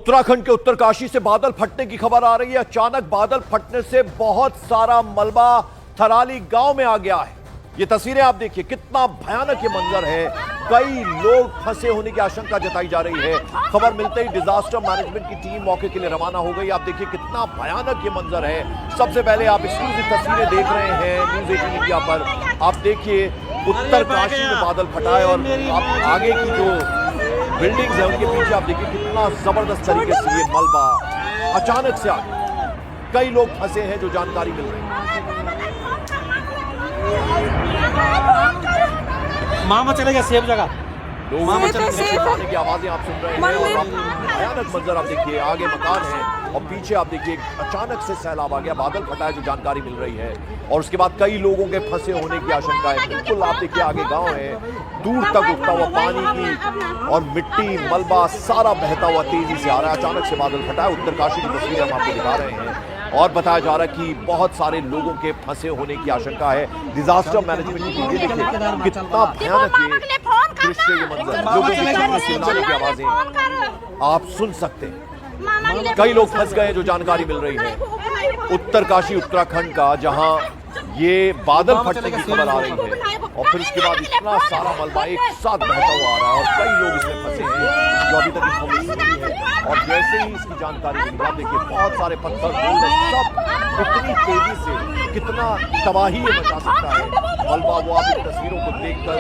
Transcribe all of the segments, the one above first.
उत्तराखंड के उत्तरकाशी से बादल फटने की खबर आ रही है। अचानक बादल फटने से बहुत सारा मलबा थराली गांव में आ गया है। ये तस्वीरें आप देखिए, कितना भयानक ये मंजर है। कई लोग फंसे होने की आशंका जताई जा रही है। खबर मिलते ही डिजास्टर मैनेजमेंट की टीम मौके के लिए रवाना हो गई। आप देखिए कितना भयानक ये मंजर है। सबसे पहले आप एक्सक्लूसिव तस्वीरें देख रहे हैं न्यूज़ 18 इंडिया पर। आप देखिए उत्तरकाशी में बादल फटा है और आप आगे की जो बिल्डिंग्स है उनके पीछे आप देखिए कितना जबरदस्त तरीके से ये मलबा अचानक से आ गया। कई लोग फंसे हैं जो जानकारी मिल रही है। मामा चले गए सेफ जगह। लोगों की आवाजें आप सुन रहे हैं और भयानक मंजर आप देखिए। आगे मकान है और पीछे आप देखिए अचानक से सैलाब आ गया, बादल फटा है जो जानकारी मिल रही है। और उसके बाद कई लोगों के फंसे होने की आशंका है। बिल्कुल आप देखिए आगे गांव है, दूर तक उठता हुआ पानी की और मिट्टी मलबा सारा बहता हुआ तेजी से आ रहा है। अचानक से बादल फटा है। उत्तरकाशी की तस्वीरें हम आपको दिखा रहे हैं और बताया जा रहा है कि बहुत सारे लोगों के फंसे होने की आशंका है। डिजास्टर मैनेजमेंट की टीम देखिए कितना भयानक ये दृश्य, ये मंजर, लोगों की चिल्लाने की आवाजें आप सुन सकते हैं। कई लोग फंस गए जो जानकारी मिल रही है। उत्तरकाशी उत्तराखंड का जहां ये बादल फटने की खबर आ रही है और फिर उसके बाद इतना सारा मलबा एक साथ बहता हुआ आ रहा है और कई लोग इसमें फंसे हैं जो अभी तक इन्फॉर्मेशन नहीं है। और जैसे ही इसकी जानकारी मिली, आप देखिए बहुत सारे पत्थर सब इतनी तेजी से कितना तबाही ये मचा सकता है मलबा, वो आप इन तस्वीरों को देखकर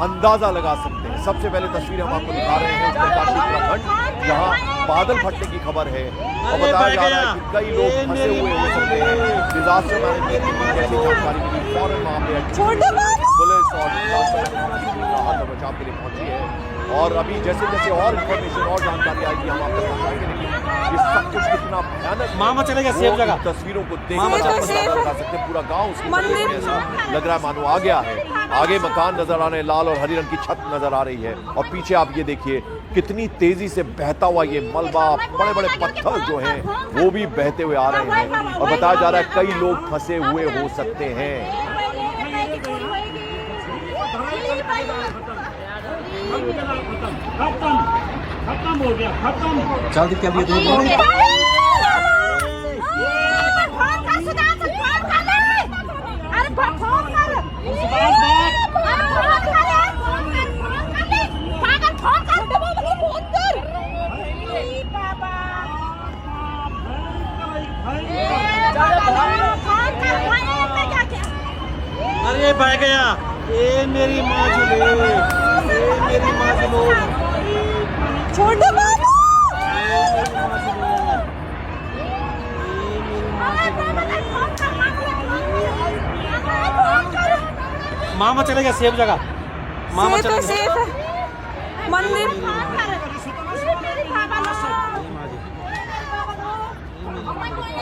अंदाजा लगा सकते हैं। सबसे पहले तस्वीरें हम आपको दिखा रहे हैं उत्तरकाशी उत्तराखंड जहां बादल फटने की खबर है और बताया जा रहा है कि कई लोग फंसे हुए हो सकते हैं। डिजास्टर मैनेजमेंट की टीम जैसी जानकारी मिली फौरन वहां पे पुलिस और राहत और बचाव के लिए पहुंची है। और अभी जैसे जैसे और इंफॉर्मेशन और जानकारी आएगी हम आपको पहुंचाएंगे। लेकिन ये सब कुछ कितना भयानक मामा चले गए सेफ जगह। तस्वीरों को देखकर आप अंदाजा लगा सकते हैं। पूरा गांव उसके ऐसा लग रहा है मानो आ गया है। आगे मकान नजर आ रहे हैं, लाल और हरी रंग की छत नजर आ रही है और पीछे आप ये देखिए कितनी तेजी से बहता हुआ ये मलबा, बड़े बड़े पत्थर जो हैं वो भी बहते हुए आ रहे हैं और बताया जा रहा है कई लोग फंसे हुए हो सकते हैं। खत्म हो गया, खत्म। जल्दी क्या अरे बह गया। ए मेरी माँ झूले, मेरी माँ झूलो, छोटे बाबू मामा चले गए सेफ जगह। मामा चले सेफ है मंदिर।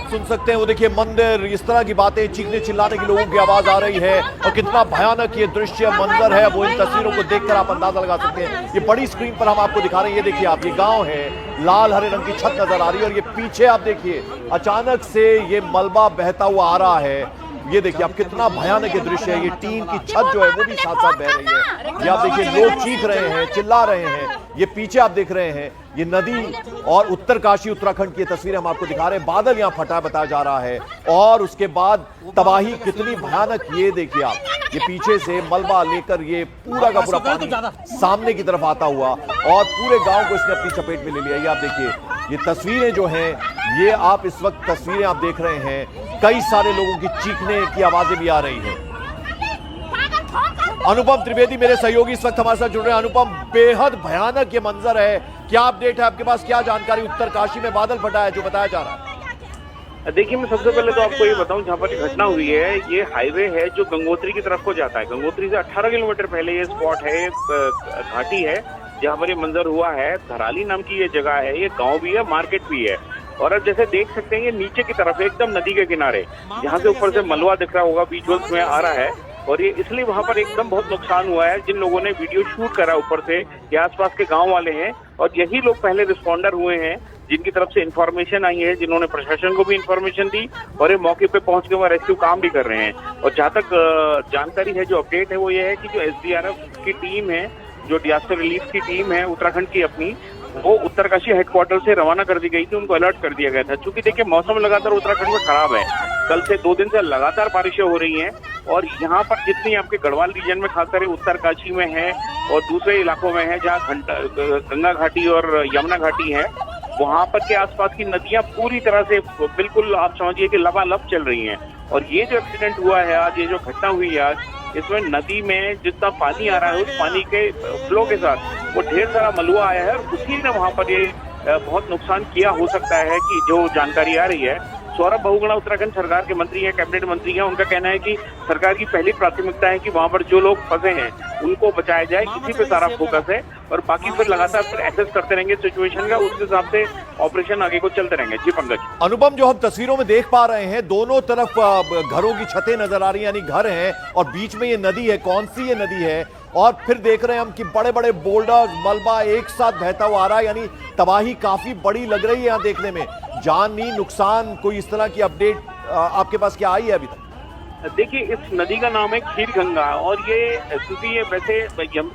सुन सकते हैं वो देखिए मंदिर, इस तरह की बातें, चीखने चिल्लाने की लोगों की आवाज आ रही है और कितना भयानक ये दृश्य मंजर है वो इन तस्वीरों को देखकर आप अंदाजा लगा सकते हैं। ये बड़ी स्क्रीन पर हम आपको दिखा रहे हैं। ये देखिए आप, ये गांव है, लाल हरे रंग की छत नजर आ रही है और ये पीछे आप देखिए अचानक से ये मलबा बहता हुआ आ रहा है। ये देखिए आप कितना भयानक ये दृश्य है। ये टीन की छत जो है वो भी साथ साथ बह रही है। ये आप देखिए लोग चीख रहे हैं, चिल्ला रहे हैं। ये पीछे आप देख रहे हैं ये नदी और उत्तरकाशी उत्तराखंड की तस्वीरें हम आपको दिखा रहे हैं। बादल यहाँ फटा बताया जा रहा है और उसके बाद तबाही कितनी भयानक, ये देखिए आप, ये पीछे से मलबा लेकर ये पूरा का पूरा पानी सामने की तरफ आता हुआ और पूरे गांव को इसने अपनी चपेट में ले लिया। ये आप देखिए ये तस्वीरें जो हैं, ये आप इस वक्त तस्वीरें आप देख रहे हैं। कई सारे लोगों की चीखने की आवाजें भी आ रही हैं। अनुपम त्रिवेदी मेरे सहयोगी इस वक्त हमारे साथ जुड़ रहे हैं। अनुपम, बेहद भयानक ये मंजर है, क्या अपडेट है आपके पास, क्या जानकारी? उत्तरकाशी में बादल फटा है जो बताया जा रहा है। देखिए मैं सबसे पहले तो आपको ये बताऊं, जहाँ पर घटना हुई है ये हाईवे है जो गंगोत्री की तरफ को जाता है। गंगोत्री से 18 किलोमीटर पहले ये स्पॉट है, घाटी है जहाँ पर ये मंजर हुआ है। धराली नाम की ये जगह है, ये गांव भी है, मार्केट भी है। और अब जैसे देख सकते हैं ये नीचे की तरफ एकदम नदी के किनारे, जहाँ से ऊपर से मलबा दिख रहा होगा, विजुअल्स में आ रहा है। और ये इसलिए वहाँ पर एकदम बहुत नुकसान हुआ है। जिन लोगों ने वीडियो शूट करा ऊपर से, ये आसपास के गांव वाले हैं और यही लोग पहले रिस्पॉन्डर हुए हैं जिनकी तरफ से इन्फॉर्मेशन आई है, जिन्होंने प्रशासन को भी इन्फॉर्मेशन दी और ये मौके पे पहुंच के वह रेस्क्यू काम भी कर रहे हैं। और जहाँ तक जानकारी है, जो अपडेट है वो ये है कि जो SDRF की टीम है, जो डिजास्टर रिलीफ की टीम है उत्तराखंड की अपनी, वो उत्तरकाशी हेडक्वार्टर से रवाना कर दी गई थी, उनको अलर्ट कर दिया गया था। क्योंकि देखिए मौसम लगातार उत्तराखंड में खराब है, कल से 2 दिन से लगातार बारिशें हो रही हैं और यहाँ पर जितनी आपके गढ़वाल रीजन में खासकर उत्तरकाशी में है और दूसरे इलाकों में है जहाँ गंगा घाटी और यमुना घाटी है, वहां पर के आसपास की नदियां पूरी तरह से बिल्कुल आप समझिए कि लबालब चल रही हैं। और ये जो एक्सीडेंट हुआ है आज, ये जो घटना हुई है आज, इसमें नदी में जितना पानी आ रहा है उस पानी के फ्लो के साथ वो ढेर सारा मलुआ आया है और उसी ने वहां पर ये बहुत नुकसान किया हो सकता है कि जो जानकारी आ रही है। सौरभ बहुगुणा उत्तराखंड सरकार के मंत्री हैं, कैबिनेट मंत्री हैं, उनका कहना है कि सरकार की पहली प्राथमिकता है कि वहां पर जो लोग फंसे हैं उनको बचाया जाए, इसी पे सारा फोकस है और बाकी फिर लगातार फिर एसेस करते रहेंगे सिचुएशन का, उसके हिसाब से ऑपरेशन आगे को चलते रहेंगे। जी पंकज। अनुपम, जो हम तस्वीरों में देख पा रहे हैं, दोनों तरफ घरों की छतें नजर आ रही हैं, यानी घर हैं और बीच में ये नदी है। कौन सी ये नदी है? और फिर देख रहे हैं हम कि बड़े बड़े बोल्डर्स, मलबा एक साथ बहता हुआ आ रहा है, यानी तबाही काफी बड़ी लग रही है यहाँ देखने में। जानी नुकसान कोई इस तरह की अपडेट आपके पास क्या आई है अभी तक? देखिए इस नदी का नाम है खीर गंगा और ये क्योंकि ये वैसे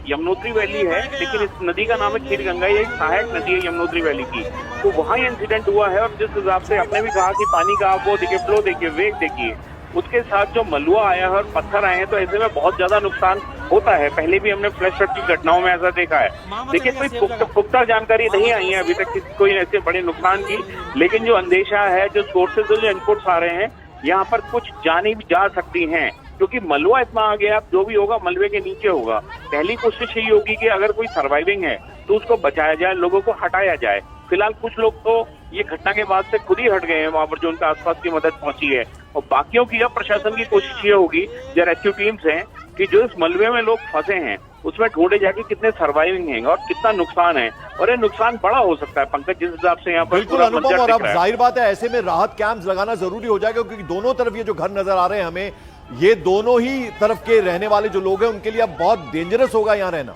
यमुनोत्री वैली है, लेकिन इस नदी का नाम है खीर गंगा। ये एक सहायक नदी है यमुनोत्री वैली की, तो वहाँ ये इंसिडेंट हुआ है। और जिस हिसाब से आपने भी कहा कि पानी का आप वो देखिए, फ्लो देखिए, वेग देखिए, उसके साथ जो मलुआ आया है और पत्थर आए हैं, तो ऐसे में बहुत ज्यादा नुकसान होता है। पहले भी हमने फ्लैश फ्लड की घटनाओं में ऐसा देखा है। देखिए कोई पुख्ता जानकारी नहीं आई है अभी तक कोई ऐसे बड़े नुकसान की, लेकिन जो अंदेशा है, जो सोर्सेज, जो इनपुट्स आ रहे हैं, यहाँ पर कुछ जानी भी जा सकती हैं क्योंकि मलबा इतना आ गया। जो भी होगा मलबे के नीचे होगा। पहली कोशिश यही होगी कि अगर कोई सर्वाइविंग है तो उसको बचाया जाए, लोगों को हटाया जाए। फिलहाल कुछ लोग तो ये घटना के बाद से खुद ही हट गए हैं वहां पर, जो उनका आसपास की मदद पहुंची है। और बाकियों की अब प्रशासन की कोशिश ये होगी, जो रेस्क्यू टीम्स हैं, कि जो इस मलबे में लोग फंसे हैं उसमें ढूंढे जाके कितने सर्वाइविंग हैं और कितना नुकसान है। और ये नुकसान बड़ा हो सकता है पंकज, जिस हिसाब से यहाँ पर बिल्कुल अनुपम। और अब जाहिर बात है ऐसे में राहत कैंप्स लगाना जरूरी हो जाएगा क्योंकि दोनों तरफ ये जो घर नजर आ रहे हैं हमें, ये दोनों ही तरफ के रहने वाले जो लोग हैं उनके लिए अब बहुत डेंजरस होगा यहाँ रहना।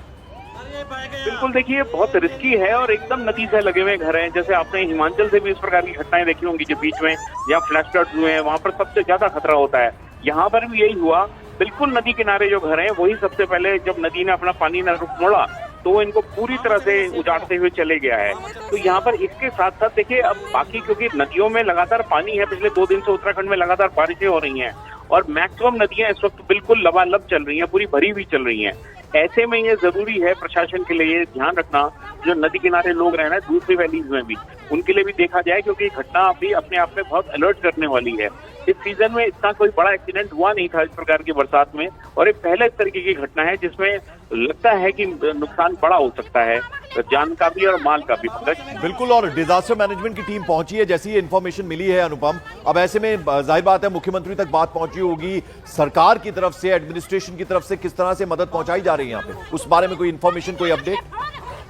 बिल्कुल, देखिए बहुत रिस्की है और एकदम नदी से लगे हुए घर हैं। जैसे आपने हिमाचल से भी इस प्रकार की घटनाएं देखी होंगी, जो बीच में जहाँ फ्लैश फ्लड हुए हैं वहां पर सबसे ज्यादा खतरा होता है। यहाँ पर भी यही हुआ, बिल्कुल नदी किनारे जो घर हैं वही सबसे पहले, जब नदी ने अपना पानी न रुख मोड़ा तो वो इनको पूरी तरह से उजाड़ते हुए चले गया है। तो यहाँ पर इसके साथ साथ देखिए अब बाकी, क्योंकि नदियों में लगातार पानी है, पिछले 2 दिन से उत्तराखंड में लगातार बारिशें हो रही हैं और मैक्सिमम नदियां इस वक्त बिल्कुल लबालब चल रही हैं, पूरी भरी हुई चल रही हैं। ऐसे में ये जरूरी है प्रशासन के लिए ध्यान रखना, जो नदी किनारे लोग रह रहे हैं दूसरी वैलीज में भी, उनके लिए भी देखा जाए क्योंकि घटना अभी अपने आप में बहुत अलर्ट करने वाली है। इस सीजन में इतना कोई बड़ा एक्सीडेंट हुआ नहीं था इस प्रकार की बरसात में, और एक पहले इस तरीके की घटना है जिसमें लगता है कि नुकसान बड़ा हो सकता है, जान का भी और माल का भी। बिल्कुल, और डिजास्टर मैनेजमेंट की टीम पहुंची है, जैसी ये इन्फॉर्मेशन मिली है अनुपम। अब ऐसे में जाहिर बात है मुख्यमंत्री तक बात पहुंची होगी, सरकार की तरफ से, एडमिनिस्ट्रेशन की तरफ से किस तरह से मदद पहुंचाई जा रही है यहाँ पे, उस बारे में कोई इन्फॉर्मेशन, कोई अपडेट?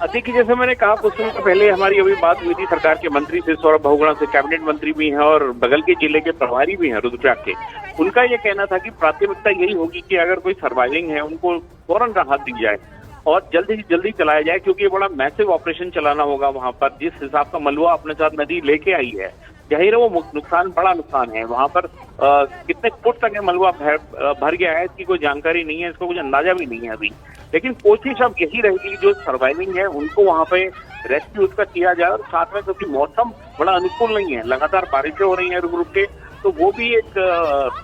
देखिए जैसे मैंने कहा कुछ समय पहले हमारी अभी बात हुई थी सरकार के मंत्री से, सौरभ बहुगुणा से, कैबिनेट मंत्री भी हैं और बगल के जिले के प्रभारी भी हैं रुद्रप्रयाग के। उनका ये कहना था कि प्राथमिकता यही होगी कि अगर कोई सर्वाइविंग है उनको फौरन राहत दी जाए और जल्दी चलाया जाए, क्योंकि ये बड़ा मैसिव ऑपरेशन चलाना होगा वहां पर। जिस हिसाब का मलबा अपने साथ नदी लेके आई है, जाहिर है वो नुकसान, बड़ा नुकसान है। वहां पर कितने फुट तक मलबा भर गया है इसकी कोई जानकारी नहीं है, इसको कुछ अंदाजा भी नहीं है अभी। लेकिन कोशिश अब यही रहेगी जो सर्वाइविंग है उनको वहां पे रेस्क्यू उसका किया जाए। और साथ में क्योंकि मौसम बड़ा अनुकूल नहीं है, लगातार बारिशें हो रही हैं रुक रुक के, तो वो भी एक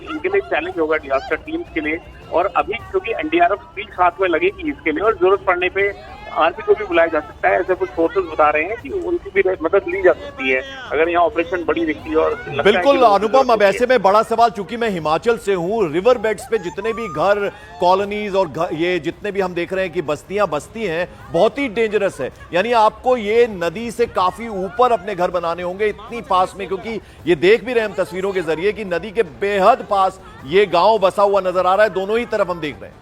इनके लिए चैलेंज होगा डिजास्टर टीम्स के लिए। और अभी क्योंकि एनडीआरएफ भी साथ में लगेगी इसके लिए और जरूरत पड़ने पे आर्मी को भी बुलाया जा सकता है, ऐसे कुछ सोर्सेज बता रहे हैं कि उनकी भी मदद ली जा सकती है अगर यहाँ ऑपरेशन बड़ी दिखती है। और बिल्कुल अनुपम, अब ऐसे में बड़ा सवाल, चूंकि मैं हिमाचल से हूँ, रिवर बेड्स पे जितने भी घर, कॉलोनीज और ये जितने भी हम देख रहे हैं कि बस्तियां बसती हैं, बहुत ही डेंजरस है। यानी आपको ये नदी से काफी ऊपर अपने घर बनाने होंगे, इतनी पास में, क्योंकि ये देख भी रहे हम तस्वीरों के जरिए कि नदी के बेहद पास ये गांव बसा हुआ नजर आ रहा है, दोनों ही तरफ हम देख रहे हैं।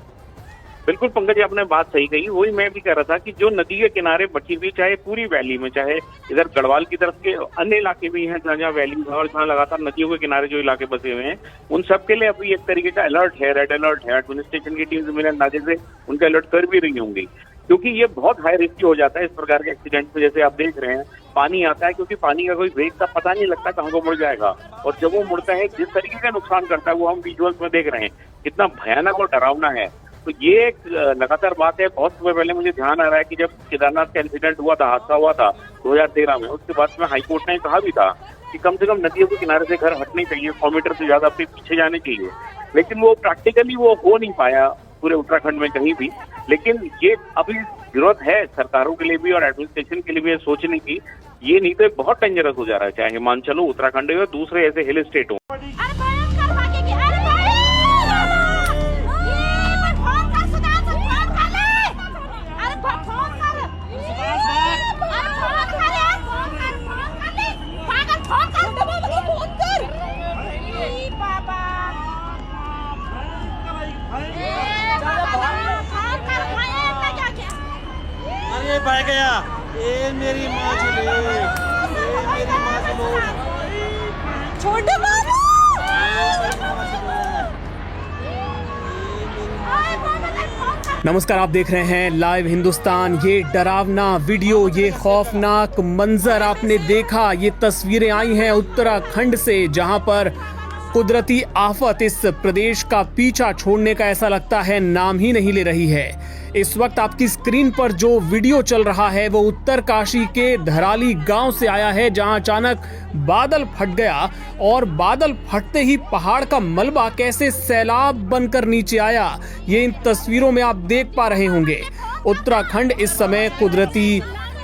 बिल्कुल पंकज, आपने बात सही कही, वही मैं भी कह रहा था कि जो नदी के किनारे बची हुई, चाहे पूरी वैली में, चाहे इधर गढ़वाल की तरफ के अन्य इलाके भी हैं जहाँ वैली और जहाँ लगातार नदियों के किनारे जो इलाके बसे हुए हैं, उन सब के लिए अभी एक तरीके का अलर्ट है, रेड अलर्ट है। एडमिनिस्ट्रेशन की टीम मेरे अंदाजे से उनका अलर्ट कर भी रही होंगी, क्योंकि ये बहुत हाई रिस्की हो जाता है इस प्रकार के एक्सीडेंट में। जैसे आप देख रहे हैं पानी आता है, क्योंकि पानी का कोई वेग का पता नहीं लगता कहाँ को मुड़ जाएगा, और जब वो मुड़ता है जिस तरीके का नुकसान करता है वो हम विजुअल्स में देख रहे हैं, कितना भयानक और डरावना है। तो ये एक लगातार बात है। बहुत समय पहले मुझे ध्यान आ रहा है कि जब केदारनाथ का इंसिडेंट हुआ था, हादसा हुआ था 2013 में, उसके बाद में हाईकोर्ट ने कहा भी था कि कम से कम नदियों के किनारे से घर हटने चाहिए, 100 मीटर से ज्यादा अपने पीछे जाने चाहिए। लेकिन वो प्रैक्टिकली वो हो नहीं पाया पूरे उत्तराखंड में कहीं भी। लेकिन ये अभी जरूरत है सरकारों के लिए भी और एडमिनिस्ट्रेशन के लिए भी सोचने की। ये नहीं तो बहुत डेंजरस हो जा रहा है, चाहे हिमाचल हो, उत्तराखंड हो या दूसरे ऐसे हिल स्टेट हो। अरे भाग गया, ए मेरी माँ चले, ए मेरी माँ चलो, छोटे बाबू नमस्कार, आप देख रहे हैं लाइव हिंदुस्तान। ये डरावना वीडियो, ये खौफनाक मंजर आपने देखा। ये तस्वीरें आई हैं उत्तराखंड से, जहां पर कुदरती आफत इस प्रदेश का पीछा छोड़ने का ऐसा लगता है नाम ही नहीं ले रही है। इस वक्त आपकी स्क्रीन पर जो वीडियो चल रहा है वो उत्तरकाशी के धराली गांव से आया है, जहां अचानक बादल फट गया और बादल फटते ही पहाड़ का मलबा कैसे सैलाब बनकर नीचे आया, ये इन तस्वीरों में आप देख पा रहे होंगे। उत्तराखंड इस समय कुदरती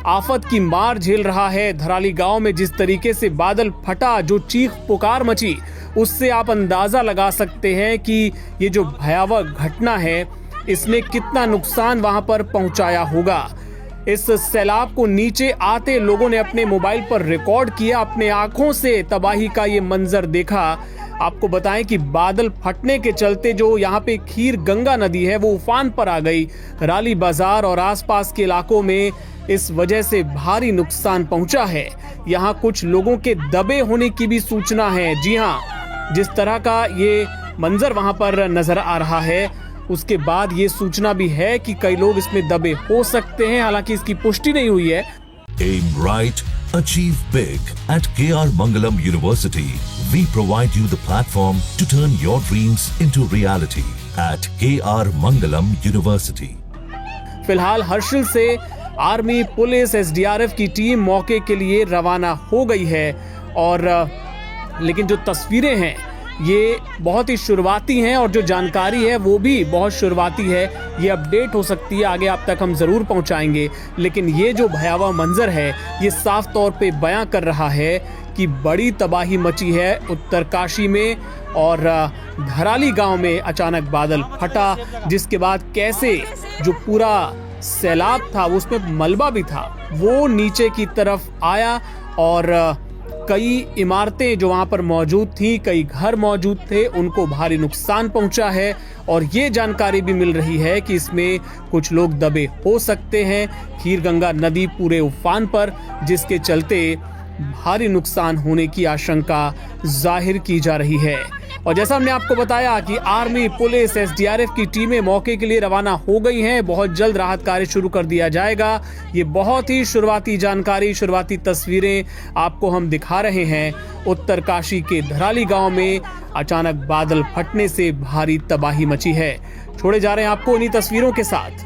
आफत की मार झेल रहा है। धराली गांव में जिस तरीके से बादल फटा, जो चीख पुकार मची, उससे आप अंदाजा लगा सकते हैं कि ये जो भयावह घटना है इसने कितना नुकसान वहां पर पहुंचाया होगा। इस सैलाब को नीचे आते लोगों ने अपने मोबाइल पर रिकॉर्ड किया, अपने आंखों से तबाही का ये मंजर देखा। आपको बताएं कि बादल फटने के चलते जो यहाँ पे खीर गंगा नदी है वो उफान पर आ गई। राली बाजार और आसपास के इलाकों में इस वजह से भारी नुकसान पहुंचा है। यहाँ कुछ लोगों के दबे होने की भी सूचना है। जी हाँ, जिस तरह का ये मंजर वहां पर नजर आ रहा है, उसके बाद ये सूचना भी है कि कई लोग इसमें दबे हो सकते हैं, हालांकि इसकी पुष्टि नहीं हुई है। Aim right, achieve big. At KR Mangalam University, we provide you the platform to turn your dreams into reality. At KR Mangalam University. फिलहाल हर्षिल से आर्मी, पुलिस, SDRF की टीम मौके के लिए रवाना हो गई है। और लेकिन जो तस्वीरें हैं ये बहुत ही शुरुआती हैं और जो जानकारी है वो भी बहुत शुरुआती है। ये अपडेट हो सकती है, आगे आप तक हम जरूर पहुंचाएंगे। लेकिन ये जो भयावह मंजर है ये साफ तौर पे बयां कर रहा है कि बड़ी तबाही मची है उत्तरकाशी में। और धराली गांव में अचानक बादल फटा, जिसके बाद कैसे जो पूरा सैलाब था उसमें मलबा भी था वो नीचे की तरफ आया और कई इमारतें जो वहां पर मौजूद थी, कई घर मौजूद थे, उनको भारी नुकसान पहुंचा है। और ये जानकारी भी मिल रही है कि इसमें कुछ लोग दबे हो सकते हैं। खीर गंगा नदी पूरे उफान पर, जिसके चलते भारी नुकसान होने की आशंका जाहिर की जा रही है। और जैसा हमने आपको बताया कि आर्मी, पुलिस, SDRF की टीमें मौके के लिए रवाना हो गई हैं। बहुत जल्द राहत कार्य शुरू कर दिया जाएगा। ये बहुत ही शुरुआती जानकारी, शुरुआती तस्वीरें आपको हम दिखा रहे हैं। उत्तरकाशी के धराली गांव में अचानक बादल फटने से भारी तबाही मची है। छोड़े जा रहे हैं आपको इन्हीं तस्वीरों के साथ।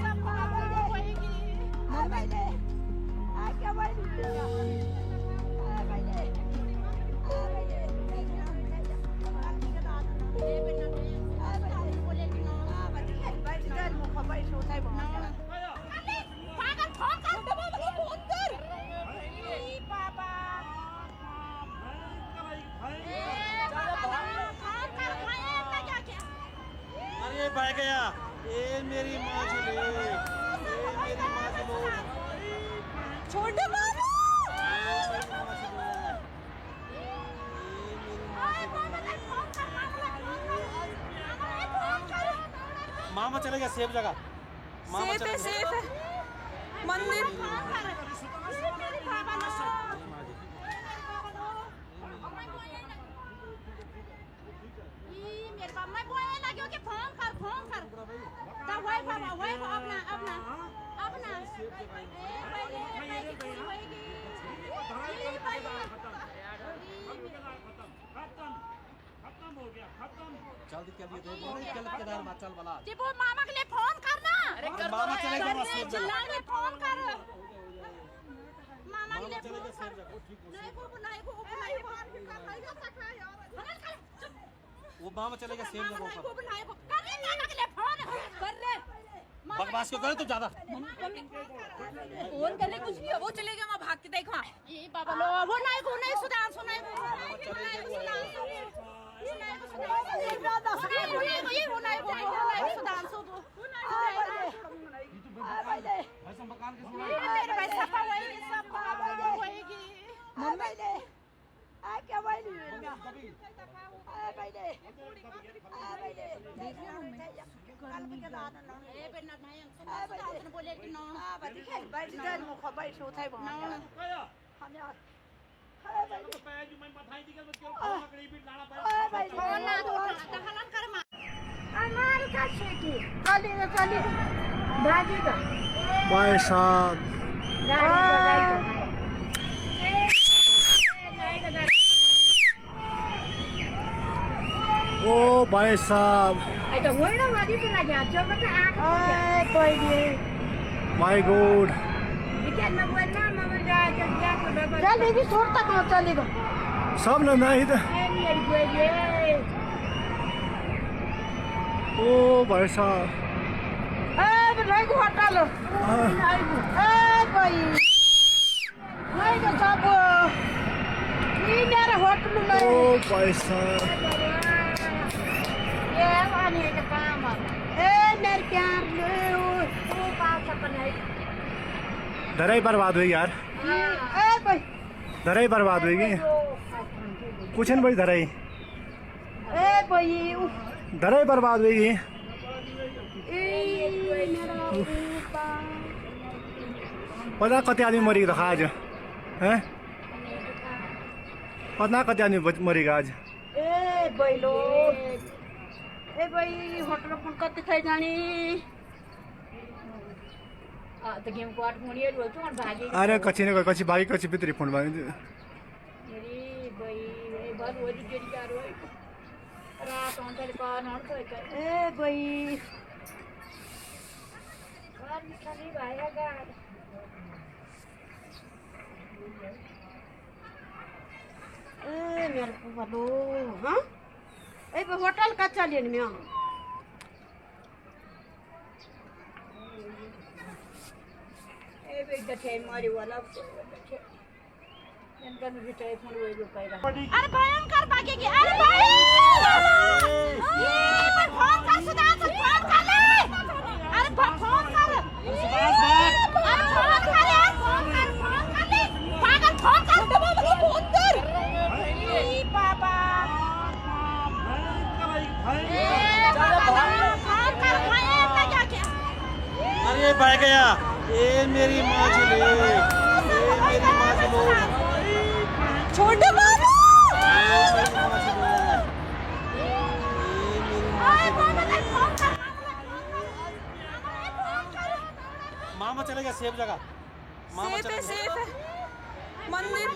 अरे भाग गया, ए मेरी माँ चले, ए मेरी माँ चलो, छोटे बाबू मामा चले गया सेफ जगह, मामा चले गया। सेफ है मंदिर। जल्दी कर दिए चल केदारनाथ चल बला जी वो मामा के लिए फोन करना। अरे मामा चलेगा वहाँ सेफ जगह। चिल्लाने फोन कर मामा के लिए चलेगा फोन सेफ कर। जगह ठीक हो नहीं वो वो मामा चलेगा सेफ जगह पर कर रहे मामा के लिए फोन कर रहे बकवास क्यों करे तू ज्यादा फोन करने कुछ नहीं, वो चले गए वहाँ भाग के देखो। ये बाबा लो वो नहीं सुधांशु नहीं सुधांशु ऐसा मकान के मेरे भाई सब होएगी बोले कि भाई साहब ओ भाई साहब माय गॉड सब ना नहीं था ओ भाई साहब ओ भाई साहब धरा ही बर्बाद हुई यार, धरा ही बर्बाद हुई कुछ नहीं भाई, धरा ही बर्बाद हुई। पता कति आदमी मरेको आज हैं, पता कति आदमी मरेको आज। होटल पण कति खाइ जाने त गेम को आठ मुड़िए रोज और भागे अरे कच्ची ने कच्ची भागी कच्ची भित्री फोन भागी मेरी भाई ए बार वो जो जेडी जा रोई रात on तले का नॉट कोई कर ए भाई बाहर निकली भाईगा ए मेरे को बोलो हां ए होटल का चलिए में ए बेटा थे मारी वाला इनका भी टेलीफोन वो जो कह रहा अरे भयंकर भागेगी। अरे भाई ये फोन कर सुधार फोन कर ले। अरे फोन कर सुभाष भाई अरे फोन कर यार फोन कर ले पागल फोन कर फोन कर ई बाबा अरे भाग गया ए मेरी माँ चले छोटे बाबू मामा चलेगा सेफ जगह, मामा सेफ है, चलेगा सेफ है मंदिर।